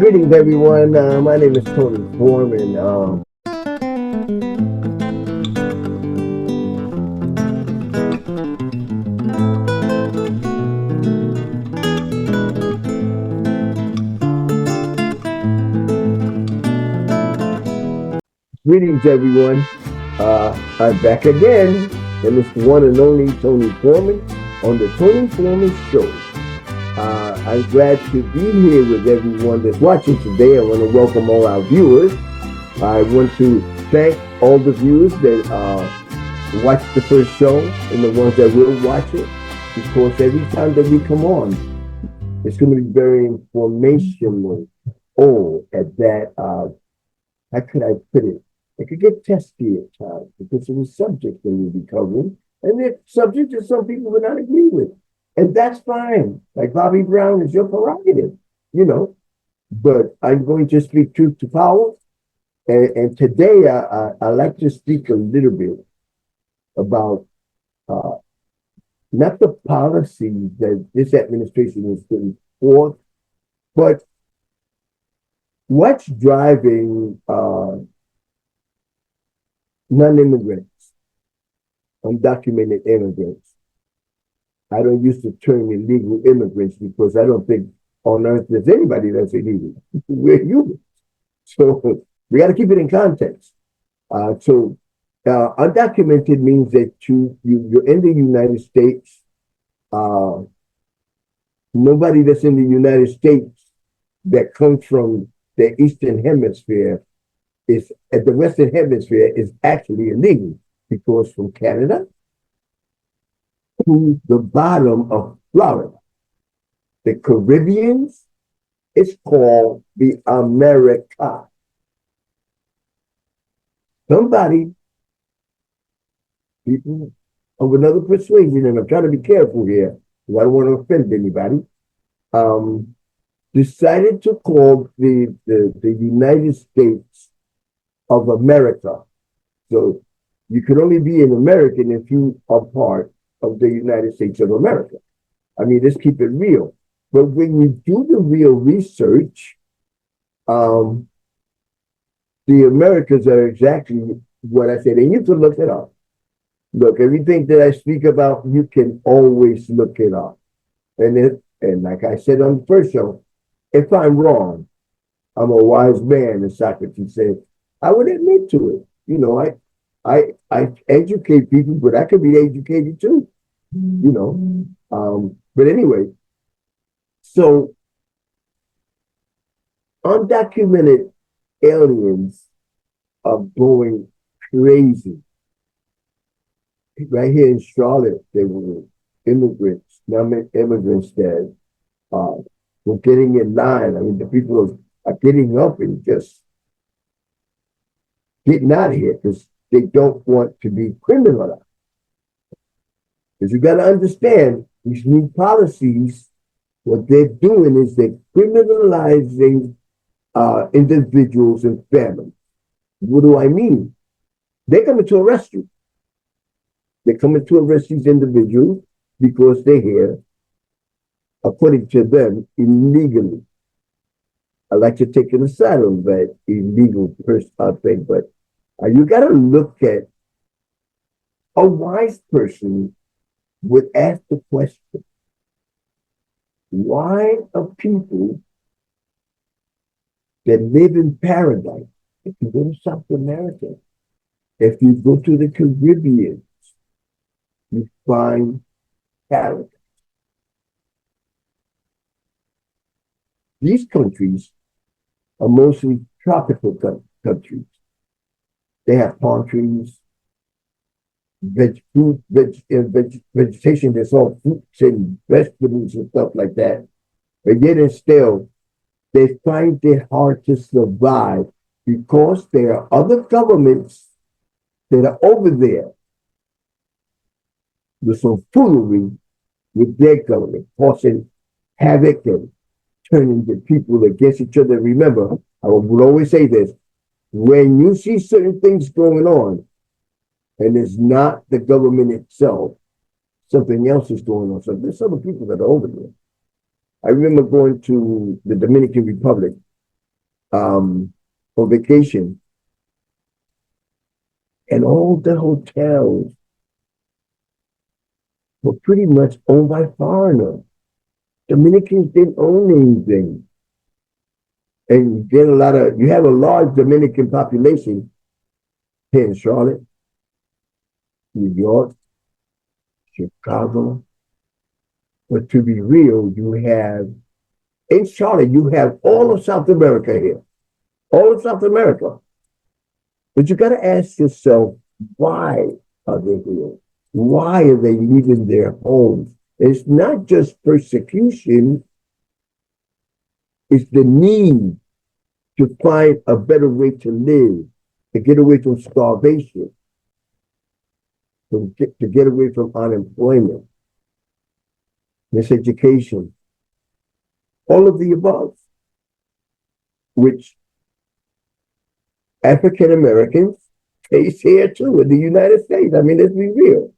Greetings, everyone. My name is Tony Forman. Greetings, everyone. I'm back again, and it's the one and only Tony Forman on the Tony Forman Show. I'm glad to be here with everyone that's watching today. I want to welcome all our viewers. I want to thank all the viewers that watched the first show and the ones that will watch it, because every time that we come on, it's going to be very informational. Oh, at that, how could I put it? It could get testy at times because of the subject that we'll be covering. And the subject that some people would not agree with. And that's fine. Like Bobby Brown is your prerogative, you know. But I'm going to speak truth to power. And today I like to speak a little bit about not the policies that this administration is putting forth, but what's driving non-immigrants, undocumented immigrants. I don't use the term illegal immigrants because I don't think on earth there's anybody that's illegal. We're humans. So we got to keep it in context. Undocumented means that you're in the United States. Nobody that's in the United States that comes from the Eastern Hemisphere is at the Western Hemisphere is actually illegal, because from Canada to the bottom of Florida, the Caribbeans, it's called the America. Somebody, people of another persuasion, and I'm trying to be careful here because I don't want to offend anybody, decided to call the United States of America. So you could only be an American if you are part of the United States of America. I mean, let's keep it real. But when you do the real research, the Americas are exactly what I said. And you can look it up. Look, everything that I speak about, you can always look it up. And like I said on the first show, if I'm wrong, I'm a wise man, as Socrates said. I would admit to it. You know, I educate people, but I could be educated too. You know, but anyway, so undocumented aliens are going crazy. Right here in Charlotte, there were immigrants that were getting in line. I mean, the people are getting up and just getting out of here because they don't want to be criminalized. Because you got to understand, these new policies, what they're doing is they're criminalizing individuals and families. What do I mean? They're coming to arrest you. They're coming to arrest these individuals because they're here, according to them, illegally. I like to take an aside on that illegal thing, but you got to look at a wise person would ask the question, why are people that live in paradise, if you go to South America, if you go to the Caribbean, you find paradise. These countries are mostly tropical countries. They have palm trees, vegetation that's all fruits and vegetables and stuff like that. But yet and still, they find it hard to survive because there are other governments that are over there with some foolery with their government, causing havoc and turning the people against each other. Remember, I would always say this, when you see certain things going on, and it's not the government itself, something else is going on. So there's other people that are over there. I remember going to the Dominican Republic for vacation. And all the hotels were pretty much owned by foreigners. Dominicans didn't own anything. And you have a large Dominican population here in Charlotte, New York, Chicago. But to be real, in Charlotte, you have all of South America here. All of South America. But you got to ask yourself, why are they here? Why are they leaving their homes? It's not just persecution. It's the need to find a better way to live, to get away from starvation, to get away from unemployment, miseducation, all of the above, which African Americans face here too in the United States. I mean, let's be real.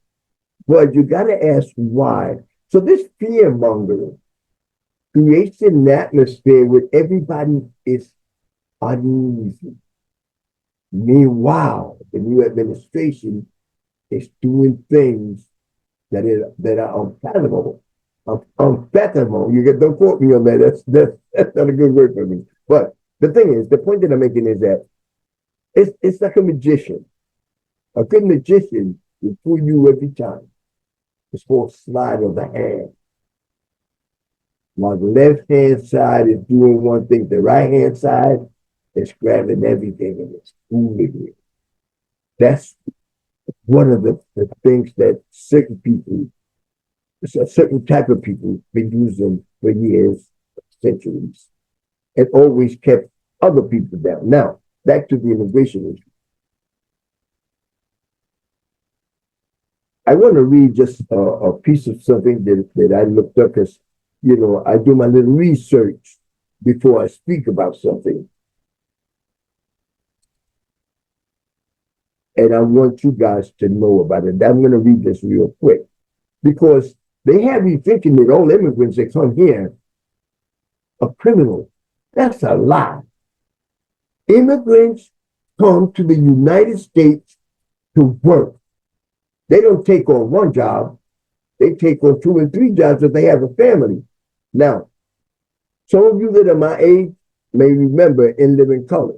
But you got to ask why. So this fear mongering creates an atmosphere where everybody is uneasy. Meanwhile, the new administration is doing things that are unfathomable. Unfathomable. Don't quote me on that. That's not a good word for me. But the point that I'm making is that it's like a magician. A good magician will fool you every time. It's for a slide of the hand. While the left hand side is doing one thing, the right hand side is grabbing everything and it's fooling you. That's one of the things that certain people, a certain type of people, been using for years, centuries, and always kept other people down. Now, back to the immigration issue. I want to read just a piece of something that I looked up because, I do my little research before I speak about something. And I want you guys to know about it. I'm going to read this real quick because they have you thinking that all immigrants that come here are criminals. That's a lie. Immigrants come to the United States to work. They don't take on one job. They take on 2 and 3 jobs if they have a family. Now, some of you that are my age may remember In Living Color.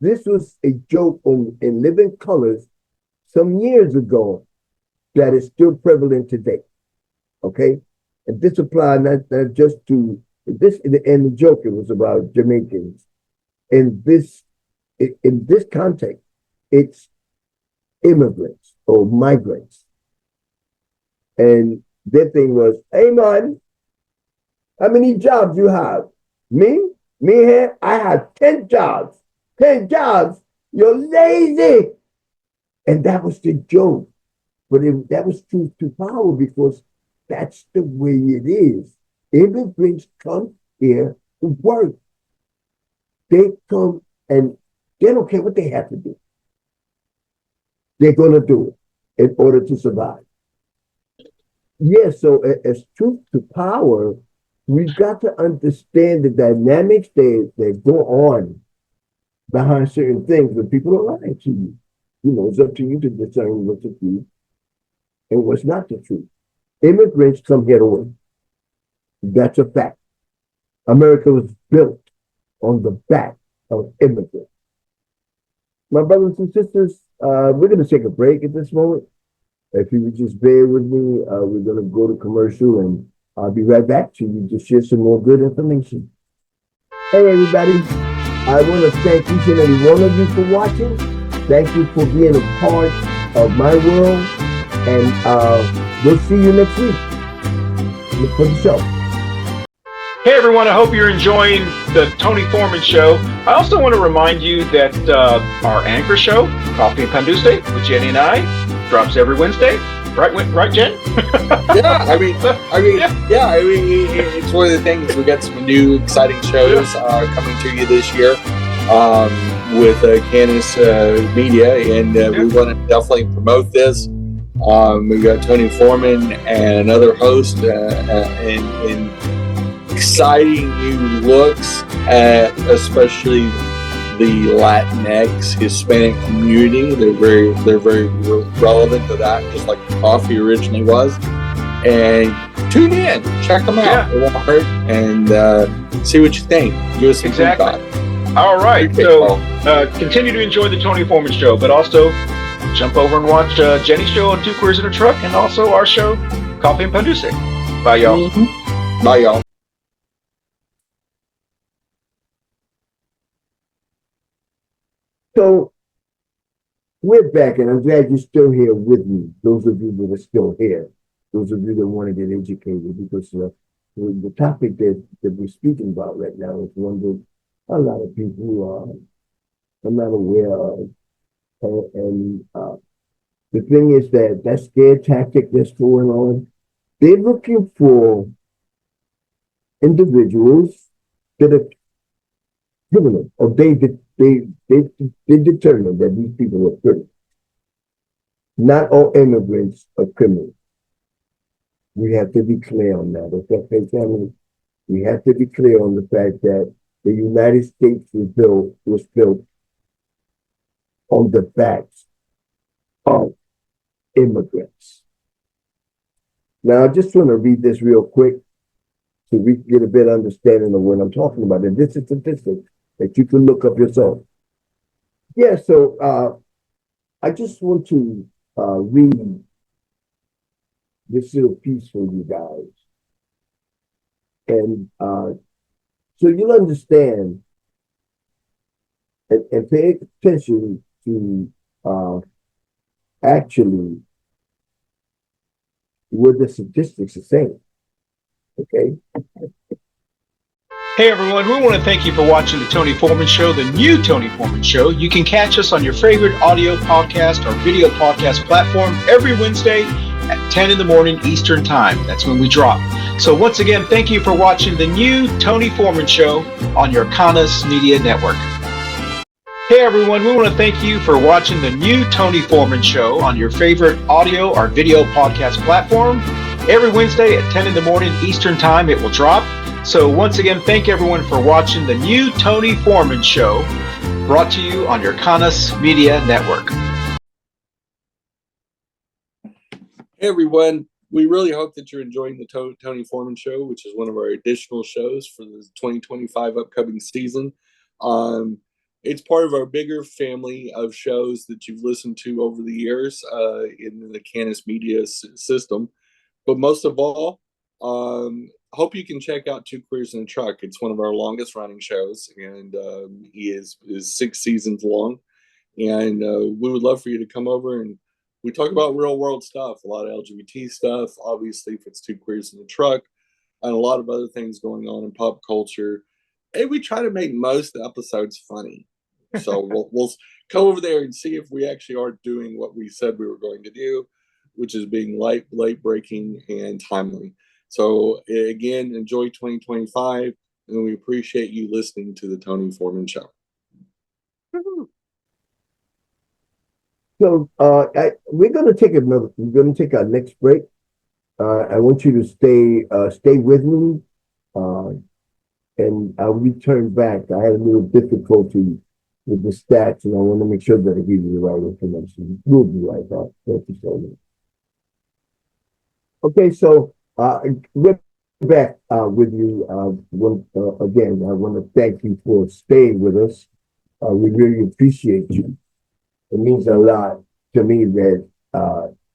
This was a joke in Living Colors some years ago that is still prevalent today. Okay? And this applied not just to this, and the joke, it was about Jamaicans. In this context, it's immigrants or migrants. And their thing was, hey man, how many jobs you have? Me here, I have 10 jobs. 10 jobs, you're lazy. And that was the joke. But that was truth to power because that's the way it is. Immigrants come here to work. They come and they don't care what they have to do. They're going to do it in order to survive. Yes, so as truth to power, we've got to understand the dynamics that go on behind certain things when people are lying to you. It's up to you to discern what's the truth and what's not the truth. Immigrants come here to work. That's a fact. America was built on the back of immigrants. My brothers and sisters, we're going to take a break at this moment. If you would just bear with me, we're going to go to commercial and I'll be right back to you to share some more good information. Hey, everybody. I want to thank each and every one of you for watching. Thank you for being a part of my world. And we'll see you next week. Look for the show. Hey everyone, I hope you're enjoying the Tony Forman Show. I also want to remind you that our anchor show, Coffee and Conduce, with Jenny and I, drops every Wednesday. Right, Jen? Yeah, it's one of the things. We got some new exciting shows coming to you this year with Cannis Media, and we want to definitely promote this. We got Tony Forman and another host, and exciting new looks at especially the Latinx Hispanic community. They're very relevant to that, just like coffee originally was. And tune in, check them out. It won't hurt, and see what you think. Give us some feedback. All right. So continue to enjoy the Tony Forman Show, but also jump over and watch Jenny's show on Two Queers in a Truck, and also our show, Coffee and Panduse. Bye, y'all. Mm-hmm. Bye, y'all. So we're back, and I'm glad you're still here with me. Those of you that are still here, those of you that want to get educated, because the topic that we're speaking about right now is one that a lot of people are not aware of. And the thing is that scare tactic that's going on, they're looking for individuals that are criminal, or they determine that these people are criminal. Not all immigrants are criminals. We have to be clear on that. Okay, family? We have to be clear on the fact that the United States was built on the backs of immigrants. Now, I just want to read this real quick so we can get a better understanding of what I'm talking about. And this is statistics that you can look up yourself. Yeah, so I just want to read this little piece for you guys. And so you'll understand and pay attention to actually what the statistics are saying. Okay? Hey everyone, we want to thank you for watching the Tony Forman Show, the new Tony Forman Show. You can catch us on your favorite audio podcast or video podcast platform every Wednesday at 10 in the morning Eastern Time. That's when we drop. So once again, thank you for watching the new Tony Forman Show on your Cannis Media network. Hey everyone, we want to thank you for watching the new Tony Forman Show on your favorite audio or video podcast platform. Every Wednesday at 10 in the morning Eastern Time, it will drop. So once again, thank everyone for watching the new Tony Forman Show, brought to you on your Cannis Media network. Hey everyone, we really hope that you're enjoying the Tony Forman Show, which is one of our additional shows for the 2025 upcoming season. It's part of our bigger family of shows that you've listened to over the years in the Cannis Media system. But most of all, hope you can check out Two Queers in a Truck. It's one of our longest running shows, and he is 6 seasons long. And we would love for you to come over, and we talk about real world stuff, a lot of LGBT stuff, obviously, if it's Two Queers in a Truck, and a lot of other things going on in pop culture. And we try to make most episodes funny. So we'll go over there and see if we actually are doing what we said we were going to do, which is being late breaking and timely. So again, enjoy 2025, and we appreciate you listening to the Tony Forman Show. So we're going to take our next break. I want you to stay with me, and I'll return back. I had a little difficulty with the stats, and I want to make sure that I give you the right information. You'll be right back. Thank you so much. Okay, so we're back with you. Again, I want to thank you for staying with us. We really appreciate you. It means a lot to me that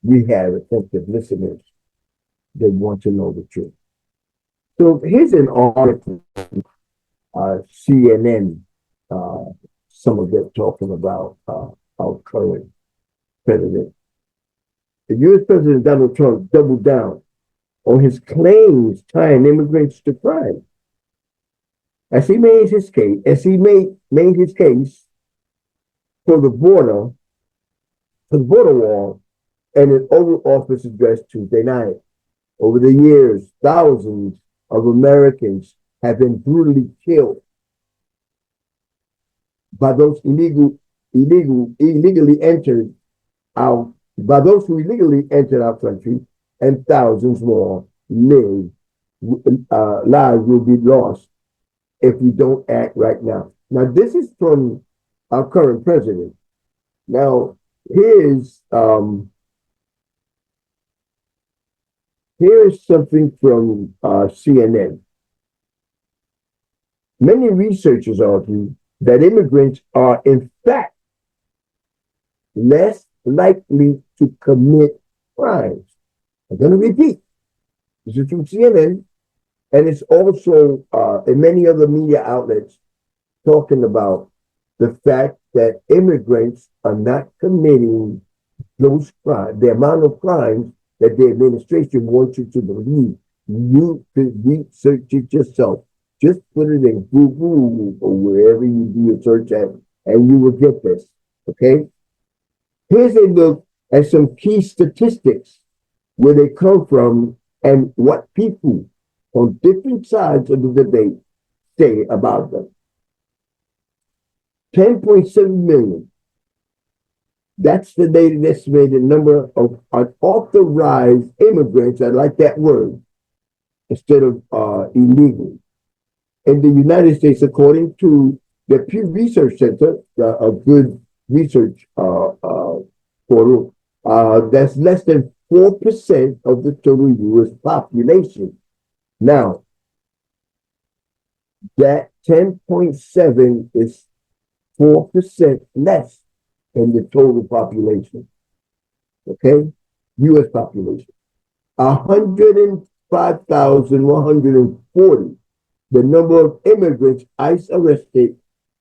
we have attentive listeners that want to know the truth. So here's an article, CNN, some of them talking about our current president. The U.S. President Donald Trump doubled down on his claims tying immigrants to crime. As he made his case for the border wall and an Oval Office address Tuesday night. Over the years, thousands of Americans have been brutally killed by those who illegally entered our country, and thousands more live lives will be lost if we don't act right now. Now, this is from our current president. Now, here's something from CNN. Many researchers argue that immigrants are, in fact, less likely to commit crimes. I'm going to repeat. This is from CNN, and it's also in many other media outlets talking about the fact that immigrants are not committing those crimes, the amount of crimes that the administration wants you to believe. You could research it yourself. Just put it in Google or wherever you do your search at, and you will get this. Okay? Here's a look at some key statistics, where they come from and what people on different sides of the debate say about them. 10.7 million. That's the latest estimated number of unauthorized immigrants. I like that word instead of illegal. In the United States, according to the Pew Research Center, a good research portal, that's less than 4% of the total U.S. population. Now, that 10.7 is 4% less than the total population. Okay? U.S. population. 105,140. The number of immigrants ICE arrested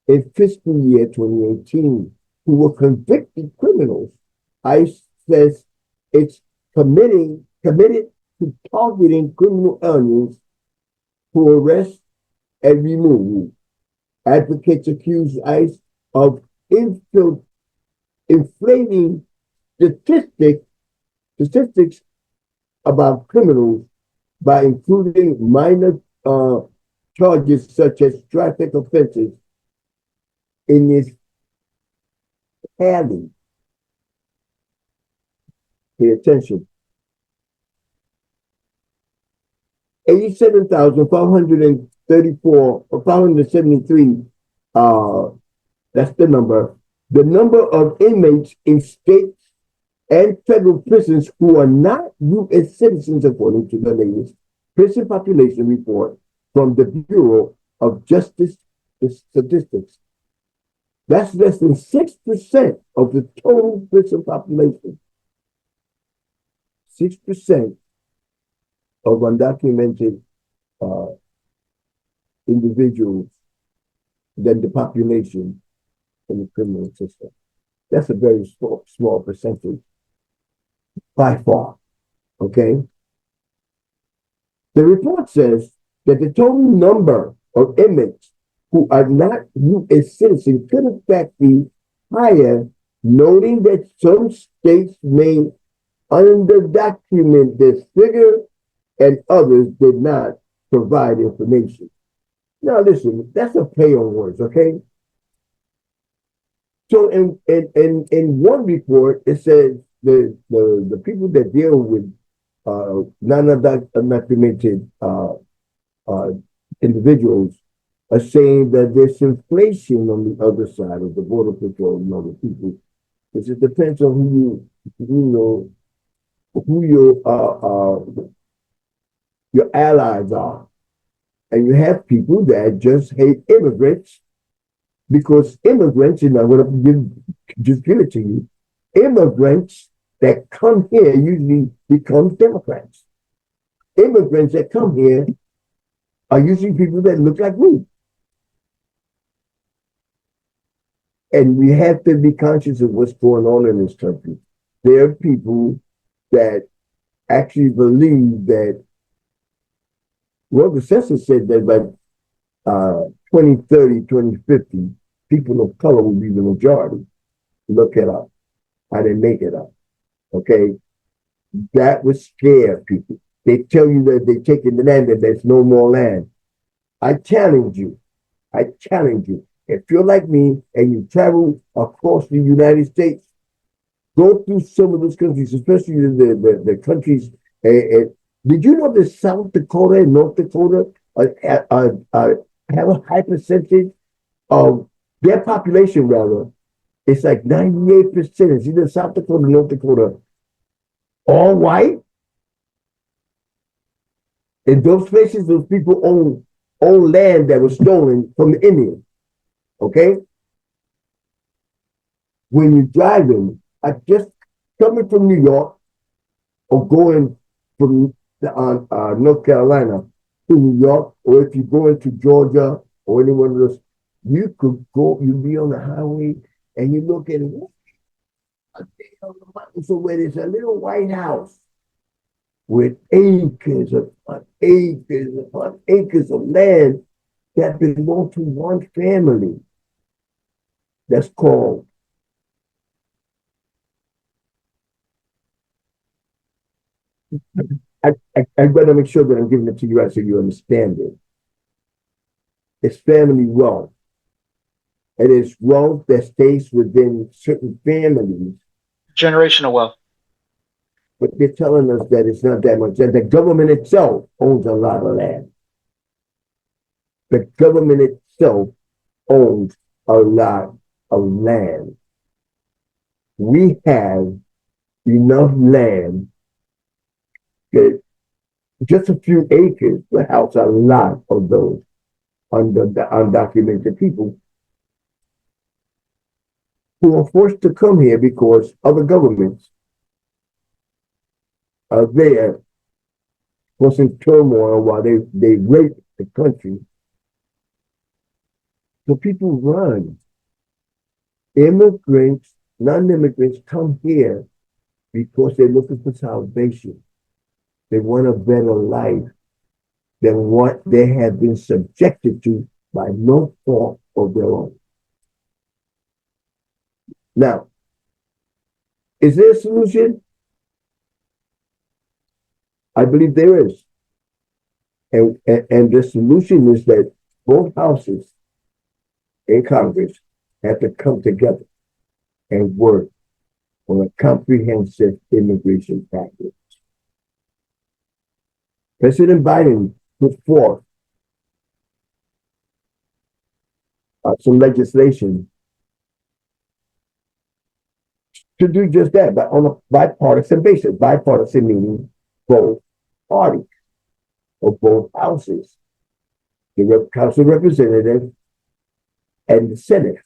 in fiscal year 2018 who were convicted criminals. ICE says it's committed to targeting criminal aliens who arrest and remove. Advocates accuse ICE of inflating statistics about criminals by including minor charges such as traffic offenses in its tally. Pay attention. 87,534 or 573, that's the number. The number of inmates in states and federal prisons who are not U.S. citizens, according to the latest prison population report from the Bureau of Justice Statistics. That's less than 6% of the total prison population. 6% of undocumented individuals than the population in the criminal system. That's a very small percentage by far, okay? The report says that the total number of inmates who are not U.S. citizens could in fact be higher, noting that some states may underdocument this figure and others did not provide information. Now listen, that's a play on words, okay? So in one report, it says the people that deal with non-undocumented individuals are saying that there's inflation on the other side of the border patrol and other people. Because it depends on who your allies are. And you have people that just hate immigrants because immigrants, and I'm going to just give it to you, immigrants that come here usually become Democrats. Immigrants that come here are usually people that look like me. And we have to be conscious of what's going on in this country. There are people that actually believe that, well, the census said that by 2030, 2050, people of color will be the majority. Look it up. I didn't make it up. Okay? That would scare people. They tell you that they're taking the land, that there's no more land. I challenge you. If you're like me and you travel across the United States, go through some of those countries, especially the countries Did you know that South Dakota and North Dakota have a high percentage of their population, rather? It's like 98%. It's either South Dakota or North Dakota, all white. In those places, those people own land that was stolen from the Indians. Okay? When you're driving, I just coming from New York or going from North Carolina to New York, or if you go into Georgia or any one of those, you could go, you'd be on the highway and you look at it, so where there's a little white house with acres upon acres upon acres of land that belong to one family. That's called I better make sure that I'm giving it to you right so you understand it. It's family wealth. It is wealth that stays within certain families. Generational wealth. But they're telling us that it's not that much. That the government itself owns a lot of land. The government itself owns a lot of land. We have enough land that just a few acres will house a lot of those undocumented people who are forced to come here because other governments are there causing turmoil while they rape the country. So people run. Immigrants, non-immigrants come here because they're looking for salvation. They want a better life than what they have been subjected to by no fault of their own. Now, is there a solution? I believe there is. And the solution is that both houses in Congress have to come together and work on a comprehensive immigration package. President Biden put forth some legislation to do just that, but on a bipartisan basis. Bipartisan meaning both parties or both houses, the House of Representatives and the Senate.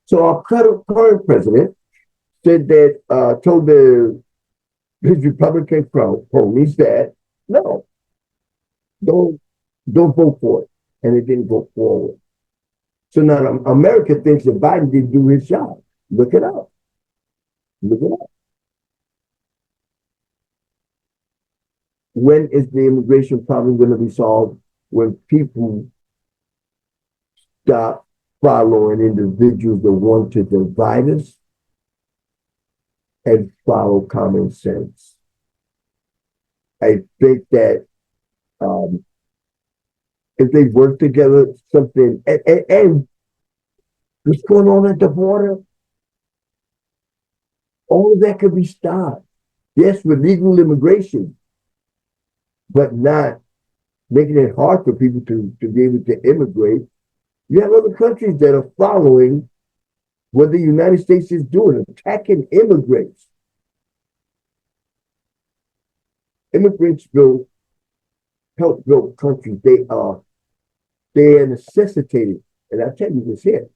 So our current president said that, told his Republican cronies that, no, don't vote for it. And it didn't go forward. So now America thinks that Biden didn't do his job. Look it up. Look it up. When is the immigration problem going to be solved? When people stop following individuals that want to divide us and follow common sense. I think that if they work together, something, and what's going on at the border, all of that could be stopped. Yes, with legal immigration, but not making it hard for people to be able to immigrate. You have other countries that are following what the United States is doing, attacking immigrants. Immigrants help build countries. They are necessitated. And I'll tell you this here.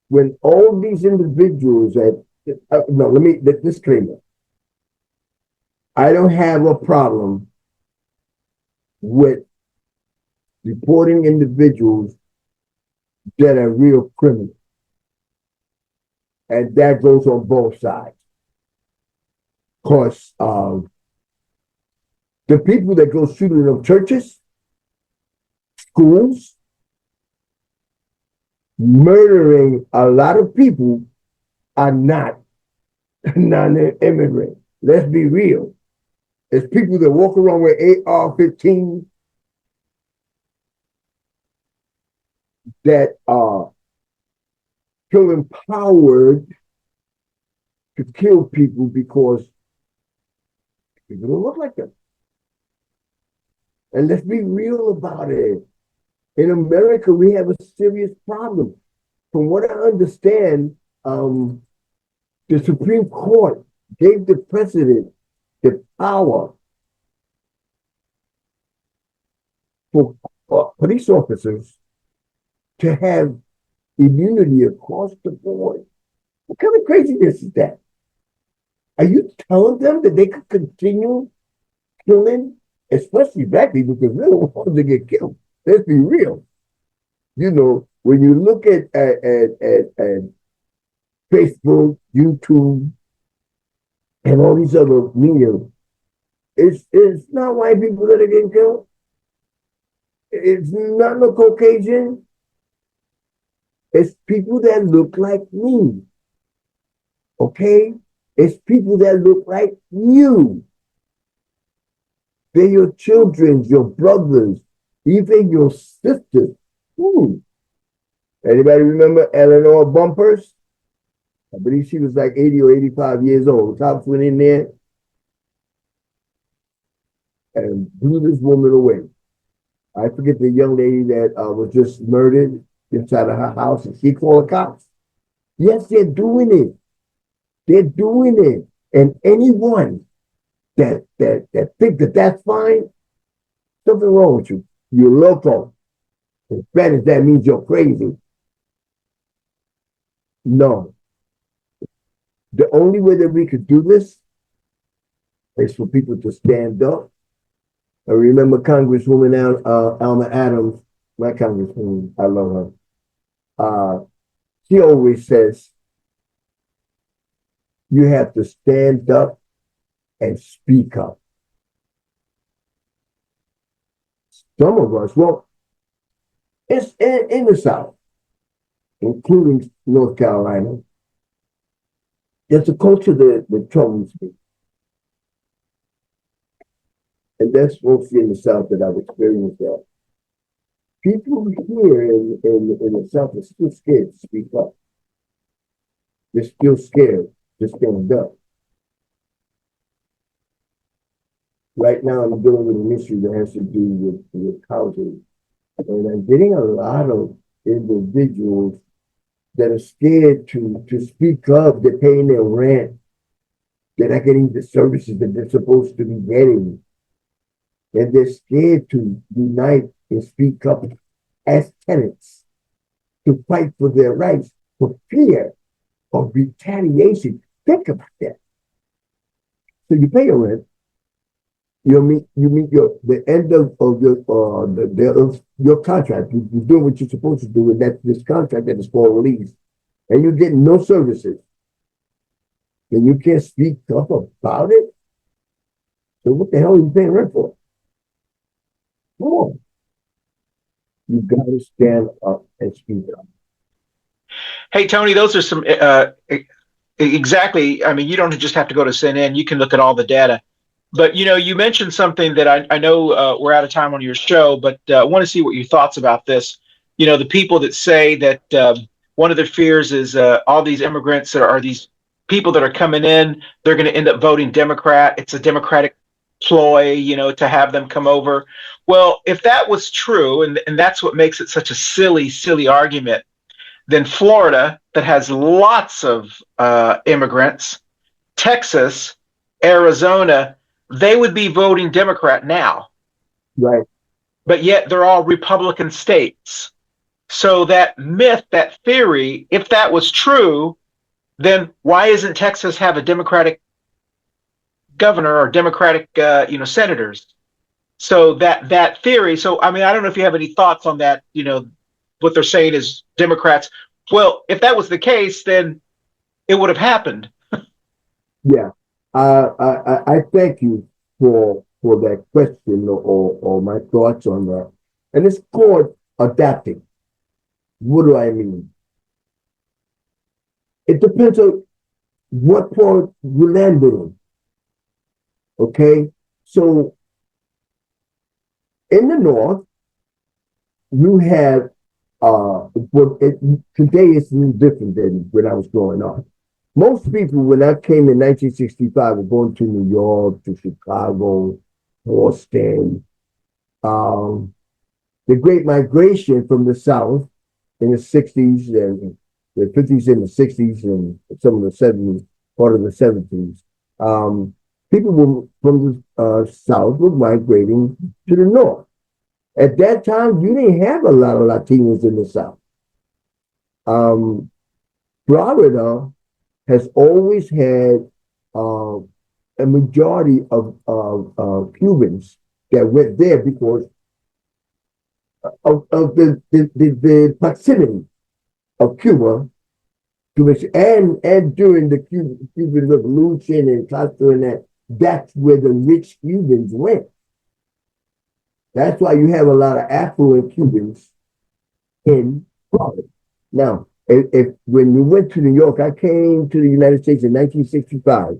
When all these individuals disclaimer. I don't have a problem with deporting individuals that are real criminals. And that goes on both sides. Because the people that go shooting up churches, schools, murdering a lot of people are not non-immigrant. Let's be real. It's people that walk around with AR-15 that are feel empowered to kill people because people don't look like them. And let's be real about it. In America, we have a serious problem. From what I understand, the Supreme Court gave the president the power for police officers to have immunity across the board. What kind of craziness is that? Are you telling them that they could continue killing, especially black people, because they're the ones that get killed? Let's be real. You know, when you look at Facebook, YouTube, and all these other media, it's not white people that are getting killed. It's not no Caucasian. It's people that look like me. Okay? It's people that look like you. They're your children, your brothers, even your sisters. Anybody remember Eleanor Bumpers? I believe she was like 80 or 85 years old. The cops went in there and blew this woman away. I forget the young lady that was just murdered inside of her house, and she called the cops. Yes, they're doing it. They're doing it. And anyone that think that that's fine, something wrong with you. You're loco. In Spanish, that means you're crazy. No. The only way that we could do this is for people to stand up. I remember Congresswoman Alma Adams, my congresswoman, I love her. She always says, you have to stand up and speak up. Some of us, well, it's in the South, including North Carolina, there's a culture that troubles me. And that's mostly in the South that I've experienced that. People here in the South are still scared to speak up. They're still scared to stand up. Right now, I'm dealing with an issue that has to do with housing. And I'm getting a lot of individuals that are scared to speak up. They're paying their rent. They're not getting the services that they're supposed to be getting. And they're scared to unite and speak up as tenants to fight for their rights for fear of retaliation. Think about that. So you pay your rent. You meet the end of your contract. You're doing what you're supposed to do, and that's this contract that is called lease, and you're getting no services. And you can't speak up about it. So what the hell are you paying rent for? Come on. You got to stand up and speak up. Hey, Tony, those are some exactly. I mean, you don't just have to go to CNN. You can look at all the data. But, you mentioned something that I know we're out of time on your show, but I want to see what your thoughts about this. The people that say that one of their fears is all these immigrants are these people that are coming in, they're going to end up voting Democrat. It's a Democratic ploy, to have them come over. Well, if that was true, and that's what makes it such a silly, silly argument, then Florida, that has lots of immigrants, Texas, Arizona, they would be voting Democrat now. Right. But yet they're all Republican states. So that myth, that theory, if that was true, then why isn't Texas have a Democratic governor or Democratic, senators? So that theory. So, I mean, I don't know if you have any thoughts on that, what they're saying is Democrats. Well, if that was the case, then it would have happened. Yeah. I thank you for that question or my thoughts on that. And it's called adapting. What do I mean? It depends on what part you land in. Okay? So in the North, you have today it's a little different than when I was growing up. Most people, when I came in 1965, were going to New York, to Chicago, Boston. Um, the Great Migration from the South in the 60s and the 50s and the 60s and some of the 70s, part of the 70s. People from the South were migrating to the North. At that time, you didn't have a lot of Latinos in the South. Florida has always had a majority of Cubans that went there because of the proximity of Cuba to which, and during the Cuban Revolution and Castro and that's where the rich Cubans went. That's why you have a lot of affluent Cubans in Florida. Now, if when we went to New York, I came to the United States in 1965,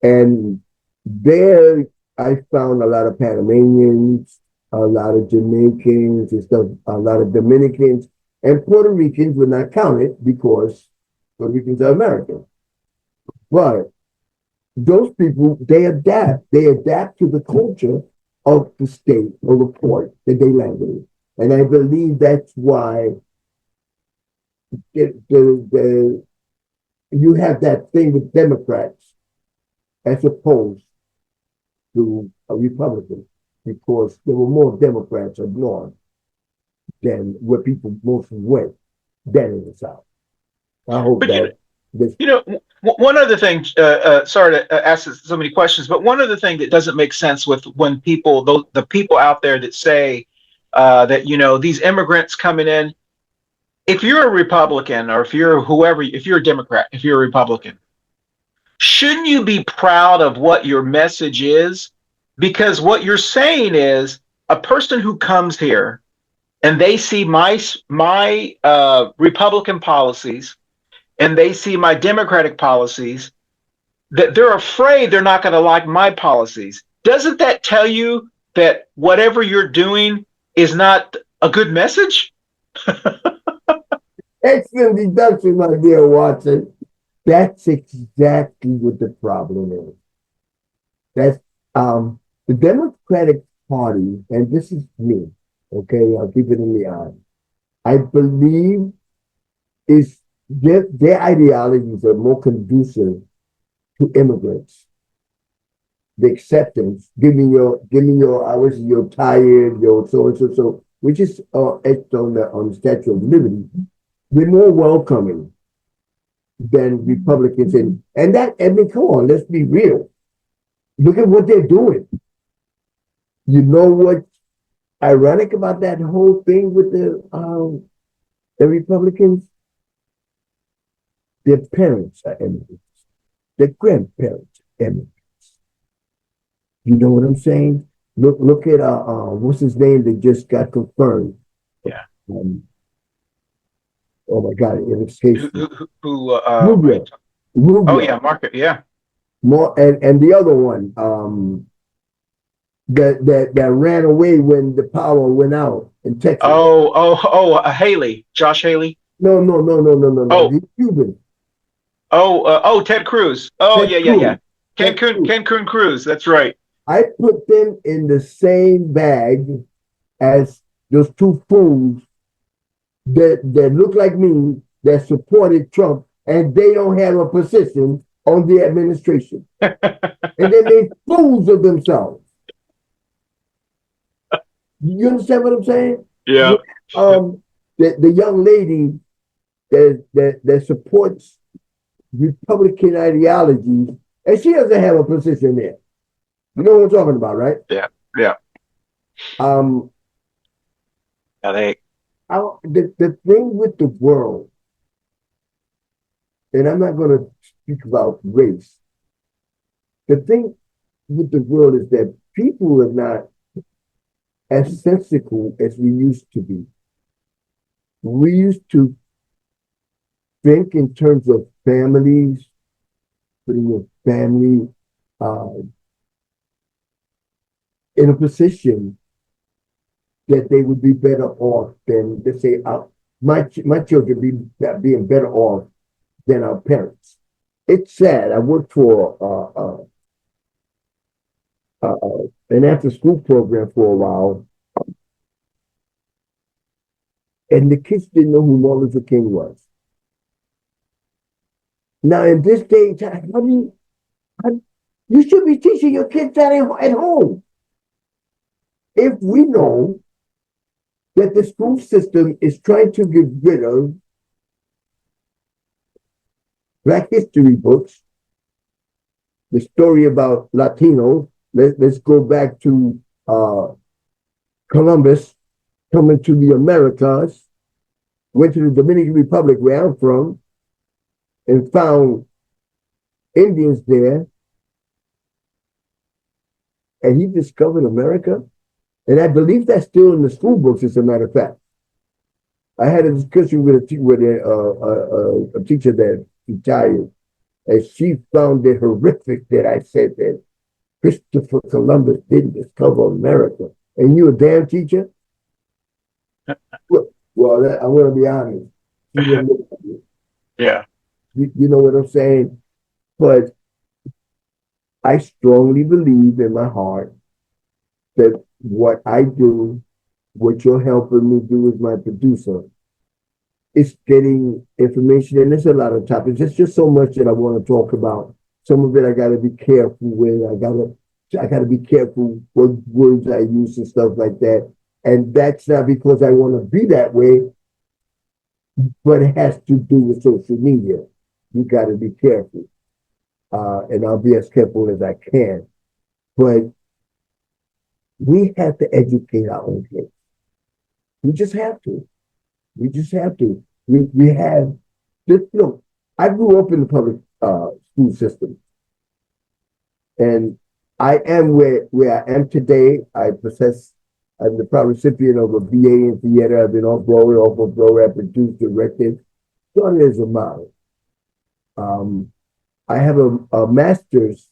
and there I found a lot of Panamanians, a lot of Jamaicans and stuff, a lot of Dominicans, and Puerto Ricans were not counted because Puerto Ricans are American. But those people, they adapt to the culture of the state or the port that they landed in. And I believe that's why you have that thing with Democrats as opposed to a Republican, because there were more Democrats up north than where people mostly went than in the South. I hope But that one other thing, sorry to ask so many questions, but one other thing that doesn't make sense with when people, the people out there that say that, these immigrants coming in, if you're a Republican or if you're whoever, if you're a Democrat, if you're a Republican, shouldn't you be proud of what your message is? Because what you're saying is a person who comes here and they see my Republican policies and they see my Democratic policies, that they're afraid they're not going to like my policies. Doesn't that tell you that whatever you're doing is not a good message? excellent deduction, my dear Watson. That's exactly what the problem is. That's the Democratic Party, and this is me, okay? I'll keep it in the eye. I believe is their ideologies are more conducive to immigrants. The acceptance, give me your hours, you're tired, you're so and so, which is etched on the Statue of Liberty. We're more welcoming than Republicans, and that, I mean, come on, let's be real. Look at what they're doing. You know what's ironic about that whole thing with the Republicans? Their parents are immigrants. Their grandparents are immigrants. You know what I'm saying? Look at what's his name that just got confirmed? Yeah. Oh my God! It escapes me. Rubio. Oh yeah, Market. Yeah. More and the other one that ran away when the power went out in Texas. Haley, Josh Haley. No. Oh. He's Cuban. Ted Cruz. Oh, Ted yeah. Cruz. Cancun Cruz. That's right. I put them in the same bag as those two fools that look like me that supported Trump, and they don't have a position on the administration. And they made fools of themselves. You understand what I'm saying? Yeah. The young lady that supports Republican ideologies, and she doesn't have a position there. You know what I'm talking about, right? Yeah. The thing with the world, and I'm not going to speak about race. The thing with the world is that people are not as sensible as we used to be. We used to think in terms of families, putting your family in a position that they would be better off than, let's say, my children being better off than our parents. it's sad. I worked for an after-school program for a while, and the kids didn't know who Martin Luther King was. Now, in this day and time, you should be teaching your kids that at home. If we know that the school system is trying to get rid of Black history books, the story about Latinos, let's go back to Columbus coming to the Americas, went to the Dominican Republic where I'm from, and found Indians there, and he discovered America. And I believe that's still in the school books, as a matter of fact. I had a discussion with a teacher that retired, and she found it horrific that I said that Christopher Columbus didn't discover America. And you a damn teacher? Well, I'm going to be honest. Yeah. You know what I'm saying? But I strongly believe in my heart that what I do, what you're helping me do as my producer, is getting information. And there's a lot of topics. There's just so much that I want to talk about. Some of it I got to be careful with. I got to be careful what words I use and stuff like that. And that's not because I want to be that way, but it has to do with social media. You got to be careful. And I'll be as careful as I can. But we have to educate our own kids. We just have to. We just have to. We have, I grew up in the public school system. And I am where I am today. I'm the proud recipient of a BA in theater. I've been off Broadway, I produced, directed, started as a model. I have a master's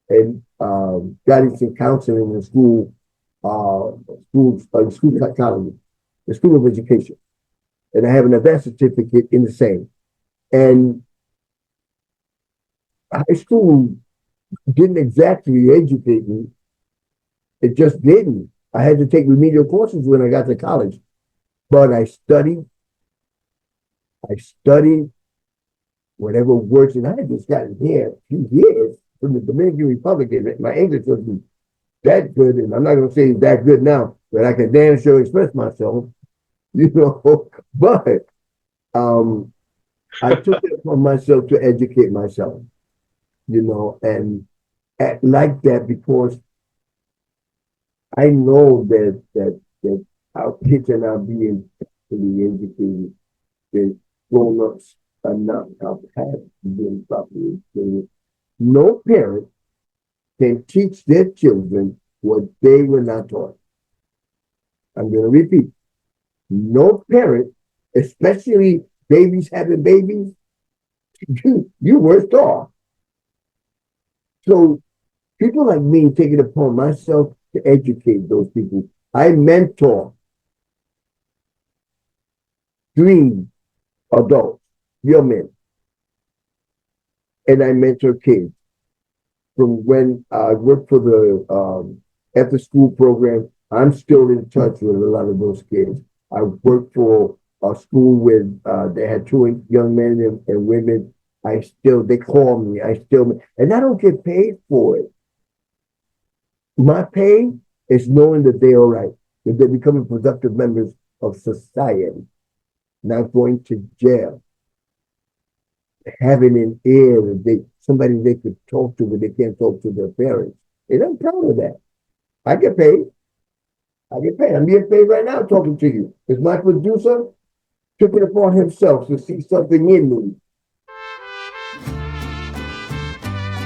in guidance and counseling in school psychology, the School of Education. And I have an advanced certificate in the same. And high school didn't exactly educate me. It just didn't. I had to take remedial courses when I got to college. But I studied whatever works, and I had just gotten here a few years from the Dominican Republic, and my English wasn't that good, and I'm not going to say it's that good now, but I can damn sure express myself, but I took it upon myself to educate myself, and act like that because I know that our kids are not being properly educated, that grown-ups are not being properly educated. No parent can teach their children what they were not taught. I'm going to repeat. No parent, especially babies having babies, you worst off. So people like me take it upon myself to educate those people. I mentor 3 adults, young men, and I mentor kids. From when I worked for the after-school program, I'm still in touch with a lot of those kids. I worked for a school with they had 2 young men and women. They call me. And I don't get paid for it. My pay is knowing that they're all right, that they're becoming productive members of society, not going to jail, having an ear that somebody they could talk to, but they can't talk to their parents. And I'm proud of that. I get paid. I'm getting paid right now talking to you. Because my producer took it upon himself to see something in me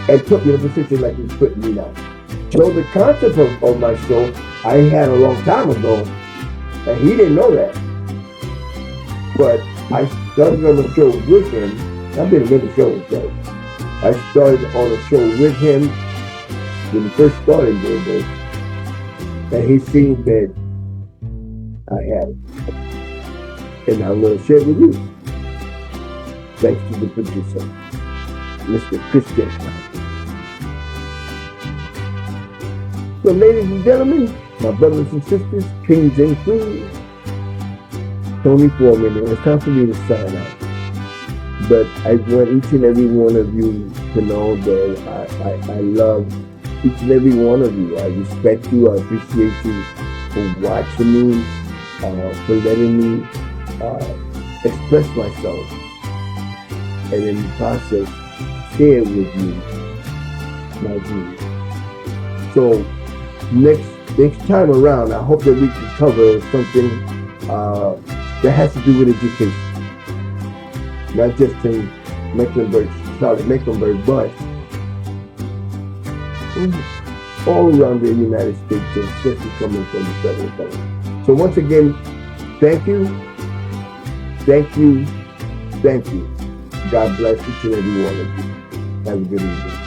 and put me in a position like he's putting me now. So the concept of my show, I had a long time ago, and he didn't know that. But I started on a show with him. I've been in many shows, right? I started on a show with him when he first started doing this. And he seen that I had it. And I'm going to share it with you. Thanks to the producer. Mr. Christian. So, ladies and gentlemen, my brothers and sisters, kings and queens, Tony Forman, and it's time for me to sign out. But I want each and every one of you to know that I love each and every one of you. I respect you. I appreciate you for watching me, for letting me express myself, and in the process, share with you my views. So next time around, I hope that we can cover something that has to do with education. Not just in Mecklenburg, but all around the United States, especially coming from the federal government. So once again, thank you. God bless each and every one of you. Have a good evening.